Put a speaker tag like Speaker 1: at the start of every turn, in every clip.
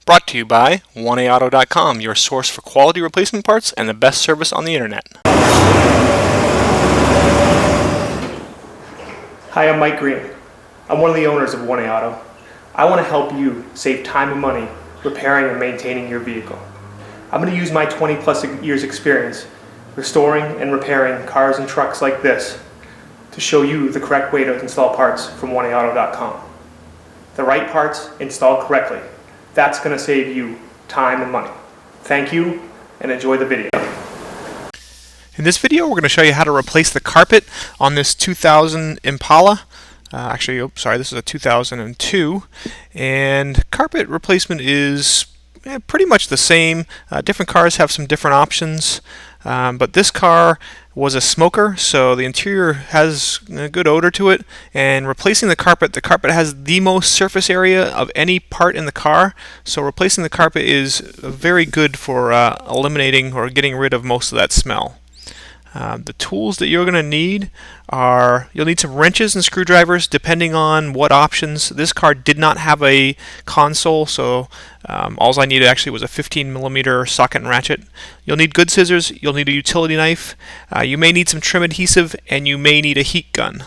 Speaker 1: Brought to you by 1AAuto.com, your source for quality replacement parts and the best service on the internet.
Speaker 2: Hi, I'm Mike Green. I'm one of the owners of 1A Auto. I want to help you save time and money repairing and maintaining your vehicle. I'm going to use my 20+ years experience restoring and repairing cars and trucks like this to show you the correct way to install parts from 1AAuto.com. The right parts installed correctly. That's going to save you time and money. Thank you, and enjoy the video.
Speaker 1: In this video, we're going to show you how to replace the carpet on this 2000 Impala. This is a 2002. And carpet replacement is pretty much the same. Different cars have some different options. But this car was a smoker, so the interior has a good odor to it. And replacing the carpet has the most surface area of any part in the car. So replacing the carpet is very good for eliminating or getting rid of most of that smell. The tools that you're going to need are, you'll need some wrenches and screwdrivers depending on what options. This car did not have a console, so all I needed actually was a 15mm socket and ratchet. You'll need good scissors, you'll need a utility knife, you may need some trim adhesive, and you may need a heat gun.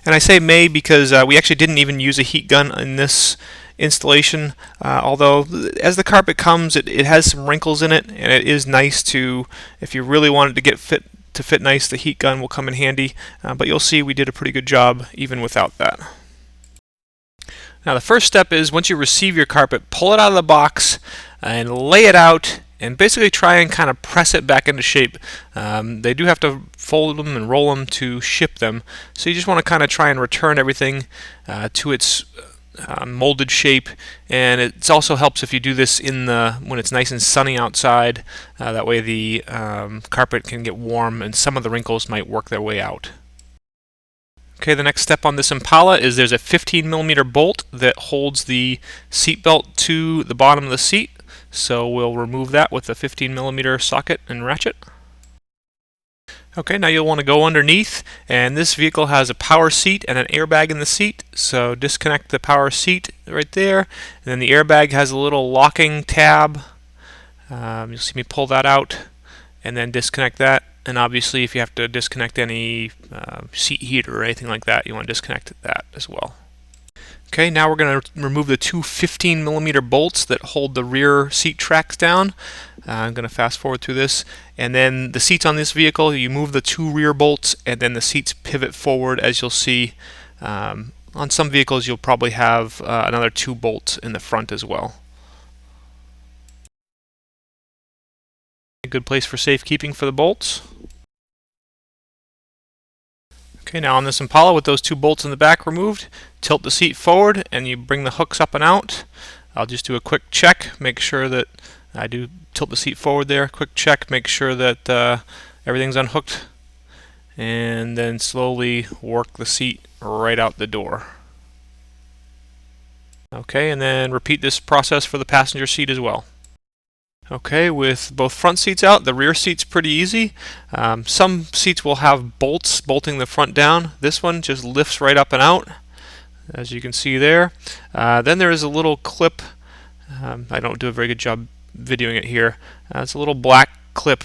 Speaker 1: And I say may because we actually didn't even use a heat gun in this installation, although as the carpet comes it has some wrinkles in it, and it is nice to, if you really wanted to fit nice, the heat gun will come in handy, but you'll see we did a pretty good job even without that. Now the first step is, once you receive your carpet, pull it out of the box and lay it out and basically try and kind of press it back into shape. They do have to fold them and roll them to ship them, so you just want to kind of try and return everything to its molded shape. And it also helps if you do this when it's nice and sunny outside. That way the carpet can get warm and some of the wrinkles might work their way out. Okay, the next step on this Impala is there's a 15mm bolt that holds the seat belt to the bottom of the seat. So we'll remove that with a 15mm socket and ratchet. Okay, now you'll want to go underneath, and this vehicle has a power seat and an airbag in the seat, so disconnect the power seat right there, and then the airbag has a little locking tab. You'll see me pull that out and then disconnect that, and obviously if you have to disconnect any seat heater or anything like that, you want to disconnect that as well. Okay, now we're going to remove the two 15mm bolts that hold the rear seat tracks down. I'm going to fast forward through this, and then the seats on this vehicle, you move the two rear bolts and then the seats pivot forward, as you'll see. On some vehicles you'll probably have another two bolts in the front as well. A good place for safekeeping for the bolts. Okay, now on this Impala, with those two bolts in the back removed, tilt the seat forward and you bring the hooks up and out. I'll just do a quick check, make sure that I do tilt the seat forward there, quick check, make sure that everything's unhooked, and then slowly work the seat right out the door. Okay, and then repeat this process for the passenger seat as well. Okay, with both front seats out, the rear seat's pretty easy. Some seats will have bolts bolting the front down. This one just lifts right up and out, as you can see there. Then there is a little clip. I don't do a very good job videoing it here. It's a little black clip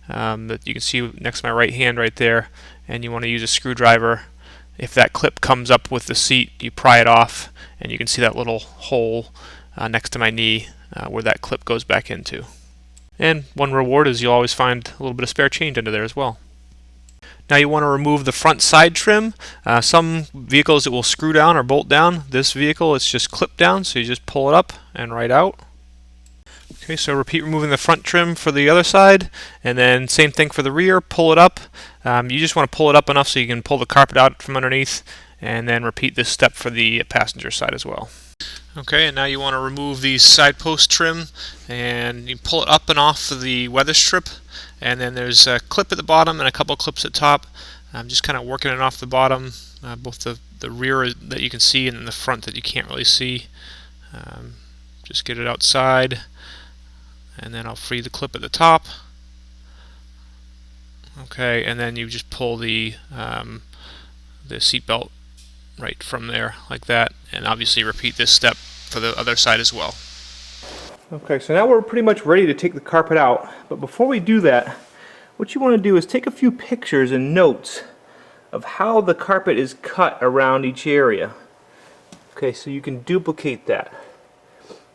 Speaker 1: that you can see next to my right hand right there, and you want to use a screwdriver. If that clip comes up with the seat, you pry it off, and you can see that little hole next to my knee where that clip goes back into. And one reward is you'll always find a little bit of spare change under there as well. Now you want to remove the front side trim. Some vehicles it will screw down or bolt down. This vehicle it's just clipped down, so you just pull it up and right out. Okay, so repeat removing the front trim for the other side, and then same thing for the rear, pull it up. You just want to pull it up enough so you can pull the carpet out from underneath, and then repeat this step for the passenger side as well. Okay, and now you want to remove the side post trim, and you pull it up and off of the weather strip, and then there's a clip at the bottom and a couple clips at top. I'm just kind of working it off the bottom, both the rear that you can see and then the front that you can't really see. Just get it outside, and then I'll free the clip at the top. Okay, and then you just pull the seat belt right from there like that, and obviously repeat this step for the other side as well.
Speaker 2: Okay, so now we're pretty much ready to take the carpet out, but before we do that, what you want to do is take a few pictures and notes of how the carpet is cut around each area. Okay, so you can duplicate that.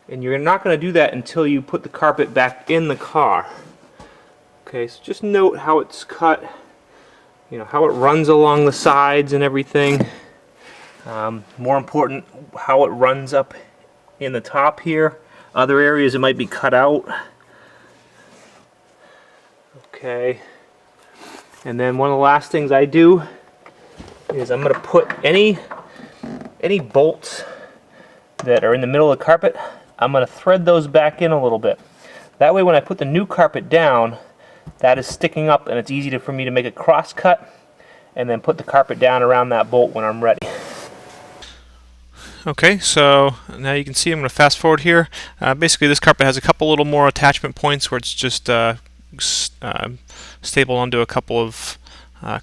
Speaker 2: And you're not going to do that until you put the carpet back in the car. Okay, so just note how it's cut, you know, how it runs along the sides and everything. More important, how it runs up in the top here. Other areas it might be cut out. Okay. And then one of the last things I do is I'm going to put any bolts that are in the middle of the carpet, I'm going to thread those back in a little bit. That way when I put the new carpet down, that is sticking up and it's easy for me to make a cross cut and then put the carpet down around that bolt when I'm ready.
Speaker 1: Okay, so now you can see I'm going to fast forward here. Basically this carpet has a couple little more attachment points where it's just stapled onto a couple of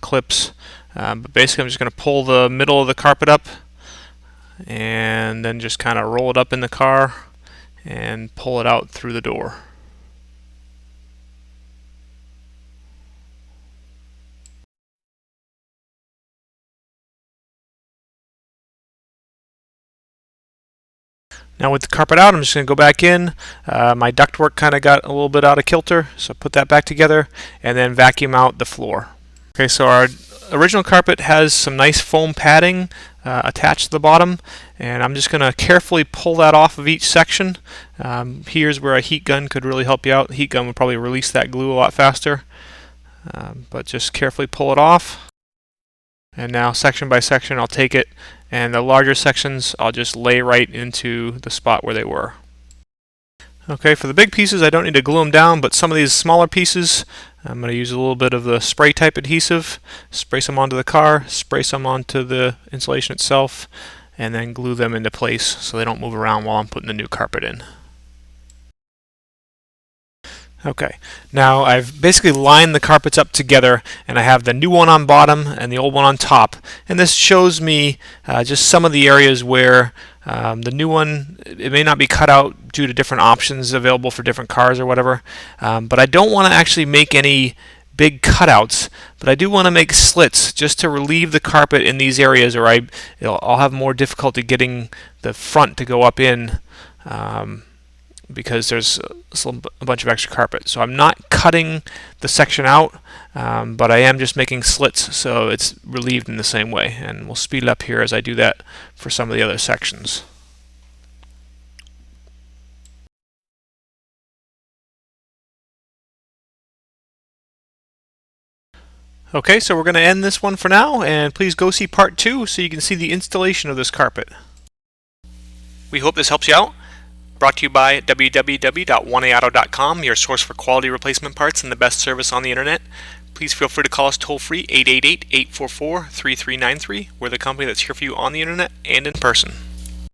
Speaker 1: clips. But basically I'm just going to pull the middle of the carpet up and then just kind of roll it up in the car and pull it out through the door. Now with the carpet out, I'm just going to go back in. My ductwork kind of got a little bit out of kilter, so put that back together and then vacuum out the floor. Okay, so our original carpet has some nice foam padding attached to the bottom, and I'm just going to carefully pull that off of each section. Here's where a heat gun could really help you out. The heat gun would probably release that glue a lot faster, but just carefully pull it off. And now section by section I'll take it, and the larger sections I'll just lay right into the spot where they were. Okay, for the big pieces I don't need to glue them down, but some of these smaller pieces I'm going to use a little bit of the spray type adhesive, spray some onto the car, spray some onto the insulation itself, and then glue them into place so they don't move around while I'm putting the new carpet in. Okay, now I've basically lined the carpets up together, and I have the new one on bottom and the old one on top, and this shows me just some of the areas where the new one, it may not be cut out due to different options available for different cars or whatever, but I don't want to actually make any big cutouts, but I do want to make slits just to relieve the carpet in these areas, or I'll have more difficulty getting the front to go up in because there's a bunch of extra carpet. So I'm not cutting the section out, but I am just making slits so it's relieved in the same way, and we'll speed it up here as I do that for some of the other sections. Okay, so we're going to end this one for now, and please go see part 2 so you can see the installation of this carpet. We hope this helps you out. Brought to you by www.oneauto.com, your source for quality replacement parts and the best service on the internet. Please feel free to call us toll-free 888-844-3393. We're the company that's here for you on the internet and in person.